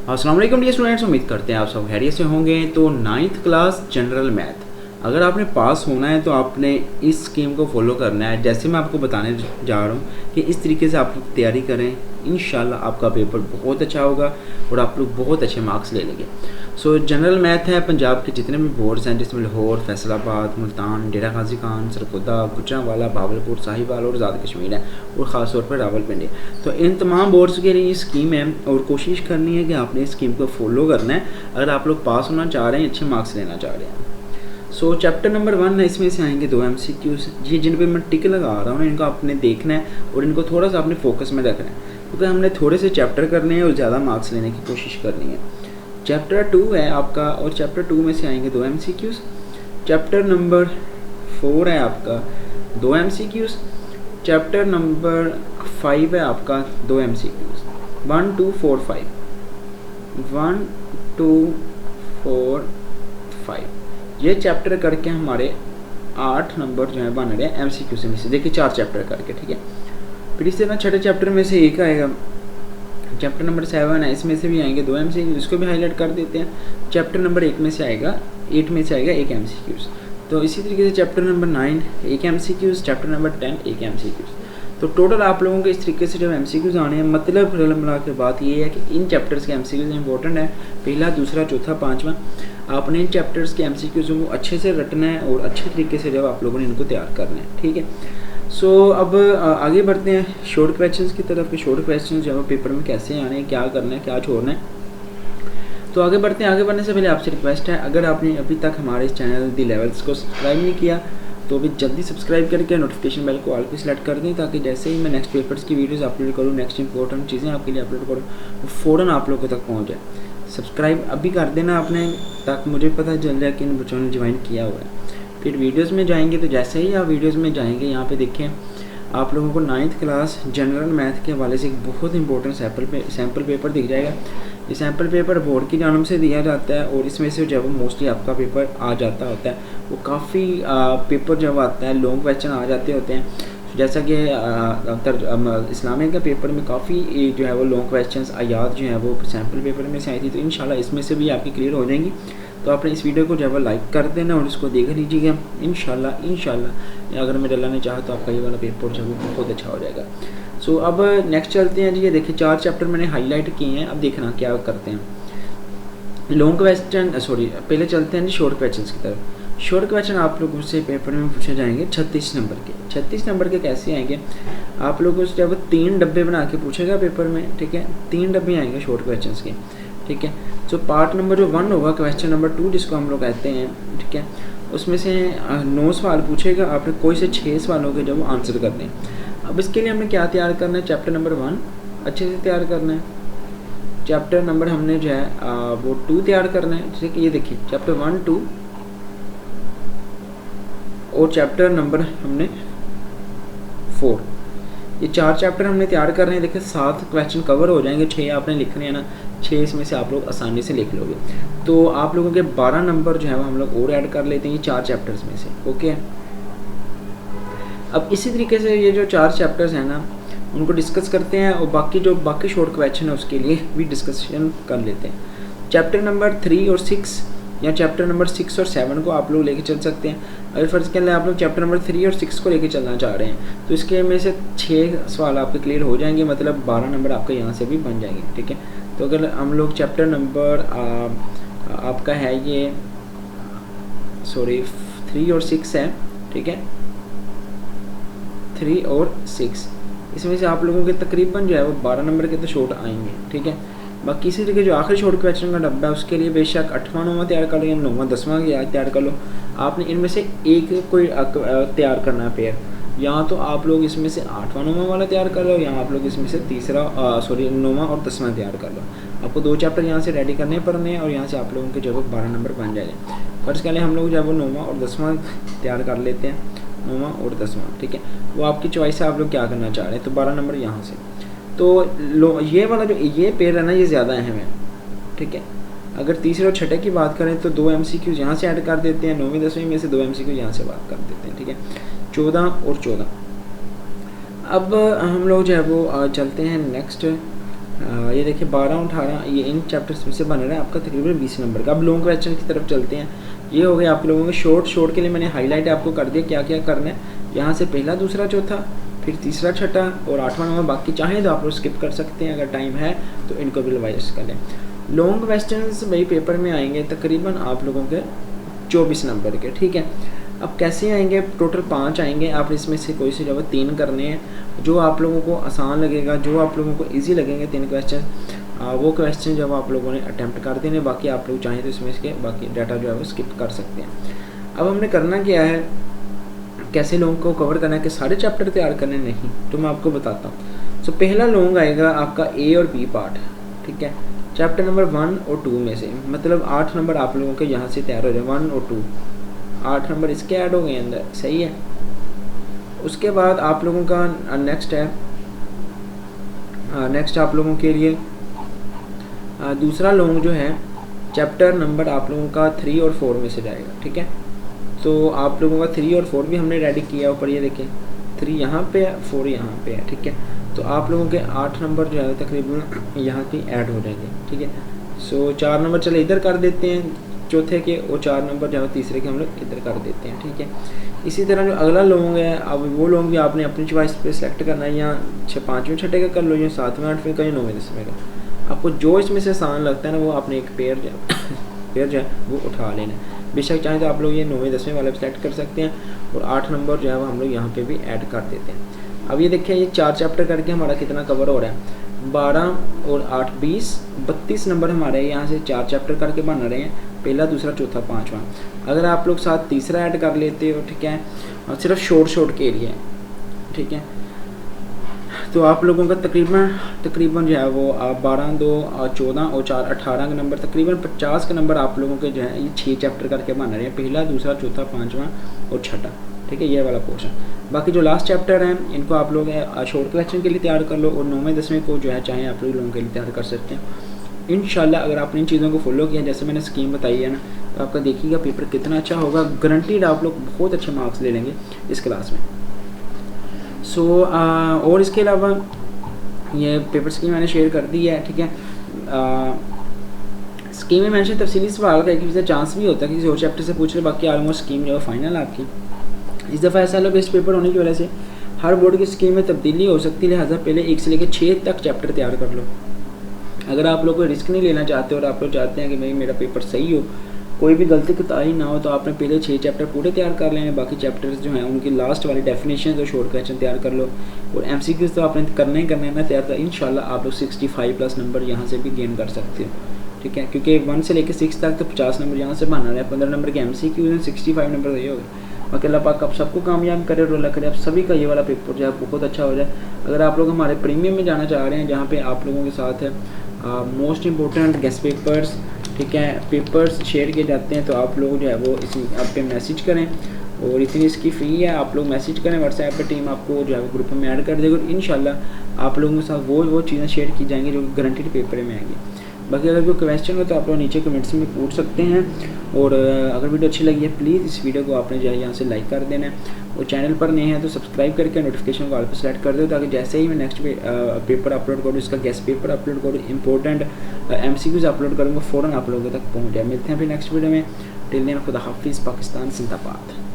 अस्सलाम वालेकुम dear students, उम्मीद करते हैं आप सब खैरियत से होंगे। तो 9th क्लास जनरल मैथ अगर आपने पास होना है तो आपने इस स्कीम को फॉलो करना है। जैसे मैं आपको बताने जा रहा हूँ कि इस तरीके से आप लोग तैयारी करें, इंशाल्लाह आपका पेपर बहुत अच्छा होगा और आप लोग बहुत अच्छे मार्क्स ले लेंगे। सो जनरल मैथ है पंजाब के जितने भी बोर्ड्स हैं, जिसमें लाहौर, फैसलाबाद, मुल्तान, डेरा गाजी खान, सरगोदा, गुजरांवाला, भावलपुर, साहिवाल और आज़ाद कश्मीर है, और ख़ास तौर पर रावलपिंडी। तो इन तमाम बोर्ड्स के लिए ये स्कीम है और कोशिश करनी है कि आपने इस स्कीम को फॉलो करना है अगर आप लोग पास होना चाह रहे हैं, अच्छे मार्क्स लेना चाह रहे हैं। सो चैप्टर नंबर 1 है, इसमें से आएंगे 2 MCQs। ये जिन पे मैं टिक लगा रहा हूँ इनको आपने देखना है और इनको थोड़ा सा अपने फोकस में रखना है, क्योंकि हमने थोड़े से चैप्टर करने हैं और ज़्यादा मार्क्स लेने की कोशिश करनी है। चैप्टर 2 है आपका और चैप्टर 2 में से आएंगे 2 MCQs। चैप्टर नंबर 4 है आपका 2 MCQs। चैप्टर नंबर 5 है आपका 2 MCQs। 1 2 4 5 1 2 4 5 ये चैप्टर करके हमारे 8 नंबर जो है बन रहे हैं MCQ से। में से देखिए 4 चैप्टर करके, ठीक है। फिर इस तरह छठे चैप्टर में से एक आएगा, चैप्टर नंबर 7 है, इसमें से भी आएंगे 2 MCQ, इसको भी हाईलाइट कर देते हैं। चैप्टर नंबर 8 में से आएगा 1 MCQ। तो इसी तरीके से chapter number 9 1 MCQ, chapter number 10 1 MCQ। तो टोटल आप लोगों के इस तरीके से जब MCQs आने हैं, मतलब कुल मिला के बात ये है कि इन चैप्टर्स के MCQs इंपॉर्टेंट है, पहला, दूसरा, चौथा, पाँचवा। आपने इन चैप्टर्स के MCQs को अच्छे से रटना है और अच्छे तरीके से जब आप लोगों ने इनको तैयार करना है, ठीक है। सो अब आगे बढ़ते हैं शॉर्ट क्वेश्चंस की तरफ कि शॉर्ट क्वेश्चंस जो है पेपर में कैसे आने हैं, क्या करना है, क्या छोड़ना है। तो आगे बढ़ते हैं। आगे बढ़ने से पहले आपसे रिक्वेस्ट है, अगर आपने अभी तक हमारे इस चैनल दी लेवल्स को सब्सक्राइब नहीं किया तो अभी जल्दी सब्सक्राइब करके नोटिफिकेशन बेल को ऑल पे सेलेक्ट कर दें, ताकि जैसे ही मैं नेक्स्ट पेपर्स की वीडियोस अपलोड करूँ, नेक्स्ट इंपॉर्टेंट चीज़ें आपके लिए अपलोड करूँ, वो फ़ौरन आप लोगों तक पहुँच जाए। सब्सक्राइब अभी कर देना आपने, ताकि मुझे पता चल जाए कि इन बच्चों ने ज्वाइन किया हुआ है। फिर वीडियोस में जाएंगे तो जैसे ही आप वीडियोस में जाएंगे, यहाँ पे देखें आप लोगों को 9th क्लास जनरल मैथ के हवाले से एक बहुत इंपॉर्टेंट सैम्पल पेपर दिख जाएगा। ये सैम्पल पेपर बोर्ड की जानब से दिया जाता है और इसमें से जब मोस्टली आपका पेपर आ जाता होता है, वो काफ़ी पेपर जब आता है लॉन्ग क्वेश्चन आ जाते होते हैं। जैसा कि इस्लामिक का पेपर में काफ़ी जो है वो लॉन्ग क्वेश्चंस आयात जो है वो सैम्पल पेपर में से आई थी, तो इंशाल्लाह इसमें से भी आपकी क्लियर हो जाएंगी। तो आपने इस वीडियो को जो है लाइक कर देना और इसको देख लीजिएगा। इंशाल्लाह अगर मैं डलाने चाहा तो आपका ये वाला पेपर जो है वो बहुत अच्छा हो जाएगा। सो अब नेक्स्ट चलते हैं जी। ये देखिए 4 चैप्टर मैंने हाईलाइट किए हैं, अब देखना क्या करते हैं। लॉन्ग क्वेश्चन पहले चलते हैं जी शॉर्ट क्वेश्चन की तरफ। शॉर्ट क्वेश्चन आप लोगों से पेपर में पूछे जाएंगे 36 नंबर के। 36 नंबर के कैसे आएंगे, आप लोगों से जब 3 डब्बे बना के पूछेगा पेपर में, ठीक है। 3 डब्बे आएंगे शॉर्ट क्वेश्चन के, ठीक है। सो पार्ट नंबर जो 1 होगा, क्वेश्चन नंबर 2 जिसको हम लोग कहते हैं, ठीक है, उसमें से 9 सवाल पूछेगा, आपने कोई से 6 सवालों के जब आंसर करने हैं। अब इसके लिए हमने क्या तैयार करना है, चैप्टर नंबर 1 अच्छे से तैयार करना है। चैप्टर नंबर हमने जो है वो 2 तैयार करना है, जैसे कि ये देखिए चैप्टर 1 2 और चैप्टर नंबर हमने 4, ये 4 चैप्टर हमने तैयार करने हैं। देखिए 7 क्वेश्चन कवर हो जाएंगे, 6 आपने लिखने हैं ना, 6 इसमें से आप लोग आसानी से लिख लोगे। तो आप लोगों के 12 नंबर जो है वो हम लोग और ऐड कर लेते हैं ये 4 चैप्टर्स में से, ओके। अब इसी तरीके से ये जो 4 चैप्टर्स हैं ना, उनको डिस्कस करते हैं और बाकी शॉर्ट क्वेश्चन है उसके लिए भी डिस्कशन कर लेते हैं। चैप्टर नंबर 3 और 6 या चैप्टर नंबर 6 और 7 को आप लोग लेके चल सकते हैं। अगर फर्ज के लिए आप लोग चैप्टर नंबर 3 और 6 को लेके चलना चाह रहे हैं तो इसके में से 6 सवाल आपके क्लियर हो जाएंगे, मतलब 12 नंबर आपके यहाँ से भी बन जाएंगे, ठीक है। तो अगर हम लोग चैप्टर नंबर आपका है ये 3 और 6 है, ठीक है, 3 और 6, इसमें से आप लोगों के तकरीबन जो है वो 12 नंबर के तो शॉर्ट आएंगे, ठीक है। बाकी इसी तरीके जो आखिरी शॉर्ट क्वेश्चन का डब्बा है उसके लिए बेशक 8वां 9वां तैयार कर लो या 9वां 10वां तैयार कर लो। आपने इनमें से एक कोई तैयार करना है पेयर, या तो आप लोग इसमें से 8वां 9वां वाला तैयार कर लो, या आप लोग इसमें से 9वां और 10वां तैयार कर लो। आपको 2 चैप्टर यहाँ से रेडी करने पड़ने हैं और यहाँ से आप लोगों के जो है 12 नंबर बन जाएंगे। फर्स्ट के लिए हम लोग जो है वो 9वां और 10वां तैयार कर लेते हैं, 9वां और 10वां, ठीक है। वो आपकी चॉइस है, आप लोग क्या करना चाह रहे हैं। तो 12 नंबर यहाँ से, तो ये वाला जो ये पेयर है ना, ये ज़्यादा अहम है, ठीक है। अगर तीसरे और छठे की बात करें तो 2 MCQ यहाँ से ऐड कर देते हैं, 9वीं 10वीं में से 2 MCQ यहाँ से बात कर देते हैं, ठीक है। 14 और 14। अब हम लोग जो है वो चलते हैं नेक्स्ट ये देखिए 12-18 ये इन चैप्टर्स में से बन रहा है आपका तकरीबन 20 नंबर का। अब लॉन्ग क्वेश्चन की तरफ चलते हैं। ये हो गए आप लोगों के शॉर्ट के लिए मैंने हाईलाइट आपको कर दिया क्या क्या करना है। यहाँ से पहला, दूसरा, चौथा, फिर तीसरा, छठा और 8वां नंबर। बाकी चाहें तो आप लोग स्किप कर सकते हैं अगर टाइम है तो इनको भी रिवाइज कर लें। लॉन्ग क्वेश्चन भाई पेपर में आएंगे तकरीबन आप लोगों के 24 नंबर के, ठीक है। अब कैसे आएंगे, टोटल 5 आएंगे। आप इसमें से कोई से जो 3 करने हैं जो आप लोगों को आसान लगेगा, जो आप लोगों को इजी लगेंगे 3 क्वेश्चन, वो क्वेश्चन जब आप लोगों ने अटैम्प्ट कर देने। बाकी आप लोग चाहें तो इसमें इसके बाकी डाटा जो है वो स्किप कर सकते हैं। अब हमने करना क्या है, कैसे लॉन्ग को कवर करना है कि सारे चैप्टर तैयार करने, नहीं तो मैं आपको बताता हूँ। सो पहला लॉन्ग आएगा आपका ए और बी पार्ट, ठीक है, चैप्टर नंबर 1 और 2 में से। मतलब 8 नंबर आप लोगों के यहाँ से तैयार हो जाए, 1 और 2, 8 नंबर इसके ऐड हो गए अंदर, सही है। उसके बाद आप लोगों का नेक्स्ट है, नेक्स्ट आप लोगों के लिए दूसरा लॉन्ग जो है चैप्टर नंबर आप लोगों का 3 और 4 में से जाएगा, ठीक है। तो आप लोगों का 3 और 4 भी हमने रेडी किया ऊपर, ये देखें 3 यहाँ पे है, 4 यहाँ पे है, ठीक है। तो आप लोगों के 8 नंबर जो है तकरीबन यहाँ की ऐड हो जाएंगे, ठीक है। सो 4 नंबर चले इधर कर देते हैं चौथे के, और 4 नंबर जो है तीसरे के हम लोग इधर कर देते हैं, ठीक है। इसी तरह जो अगला लॉन्ग है, अब वो लॉन्ग भी आपने अपनी चॉइस पे सेलेक्ट करना है, या 5वें छठे का कर लो, या 7वें 8वें का, या 9वें 10वें का। आपको जो इसमें से आसान लगता है ना वो आपने एक पेयर जो है वो उठा लेना है। बेशक चाहें तो आप लोग ये 9वें 10वें वाले सेलेक्ट कर सकते हैं, और 8 नंबर जो है वो हम लोग यहाँ पे भी ऐड कर देते हैं। अब ये देखिए ये 4 चैप्टर करके हमारा कितना कवर हो रहा है, 12 और 8 20 32 नंबर हमारे यहाँ से 4 चैप्टर करके बन रहे हैं, पहला, दूसरा, चौथा, 5वां। अगर आप लोग साथ तीसरा ऐड कर लेते हो, ठीक है, और सिर्फ शॉर्ट के लिए, ठीक है, तो आप लोगों का तकरीबन जो है वो 12 2 14 और 4 18 के नंबर, तकरीबन 50 के नंबर आप लोगों के जो है ये 6 चैप्टर करके बन रहे हैं, पहला, दूसरा, चौथा, 5वां और छठा, ठीक है, ये वाला पोर्शन। बाकी जो लास्ट चैप्टर हैं इनको आप लोग शॉर्ट क्वेश्चन के लिए तैयार कर लो, और 9वें 10वें को जो है चाहे आप लोग लोगों के लिए तैयार कर सकते हैं। इंशाल्लाह अगर आपने इन चीज़ों को फॉलो किया जैसे मैंने स्कीम बताई है ना, तो आपका देखिएगा पेपर कितना अच्छा होगा, गारंटीड आप लोग बहुत अच्छे मार्क्स ले लेंगे इस क्लास में। सो और इसके अलावा ये पेपर स्कीम मैंने शेयर कर दी है, ठीक है। स्कीम में मैंने तफसीली सवाल का एक चांस भी होता है किसी और चैप्टर से पूछ ले, बाकी ऑलमोस्ट स्कीम जो है फाइनल आपकी। इस दफ़ा SLO बेस्ड पेपर होने की वजह से हर बोर्ड की स्कीम में तब्दीली हो सकती है, लिहाजा पहले 1 से लेकर 6 तक चैप्टर तैयार कर लो। अगर आप लोग कोई रिस्क नहीं लेना चाहते और आप लोग चाहते हैं कि भाई मेरा पेपर सही हो, कोई भी गलती कोताही ना हो, तो आपने पहले 6 चैप्टर पूरे तैयार कर लेने, बाकी चैप्टर्स जो हैं उनकी लास्ट वाली डेफिनेशन और शॉर्ट क्वेश्चन तैयार कर लो, और MCQs तो आपने करना ही करना है ना तैयार। इंशाल्लाह आप लोग 65+ नंबर यहाँ से भी गेन कर सकते हो, ठीक है, क्योंकि 1 से लेकर 6 तक तो 50 नंबर यहाँ से बना रहे हैं, 15 नंबर के MCQs, 65 नंबर ये हो गए। बाकी अल्लाह पाक आप सबको कामयाब करे और अल्लाह करे आप सभी का ये वाला पेपर जो है बहुत अच्छा हो जाए। अगर आप लोग हमारे प्रीमियम में जाना चाह रहे हैं जहाँ पे आप लोगों के साथ है मोस्ट इम्पोर्टेंट गेस्ट पेपर्स, ठीक है, पेपर्स शेयर किए जाते हैं, तो आप लोग जो है वो इस आप पे मैसेज करें, और इतनी इसकी फ़ी है, आप लोग मैसेज करें व्हाट्सएप पे, टीम आपको जो है वो ग्रुप में ऐड कर देगी, और इंशाल्लाह आप लोगों के साथ वो चीज़ें शेयर की जाएंगी जो गारंटीड पेपर में आएंगी। बाकी अगर कोई क्वेश्चन हो तो आप लोग नीचे कमेंट्स में पूछ सकते हैं, और अगर वीडियो अच्छी लगी है प्लीज़ इस वीडियो को आपने जो है यहाँ से लाइक कर देना है, और चैनल पर नए हैं तो सब्सक्राइब करके नोटिफिकेशन को ऑल पर सेलेक्ट कर दो, ताकि जैसे ही मैं नेक्स्ट पेपर अपलोड करूँ, इसका गेस्ट पेपर अपलोड करूँ, इंपॉर्टेंट MCQs अपलोड करूँगा, फ़ौरन आप लोगों तक पहुँच जाए। मिलते हैं फिर नेक्स्ट वीडियो में। टिल देन खुदा हाफिज़, पाकिस्तान जिंदाबाद।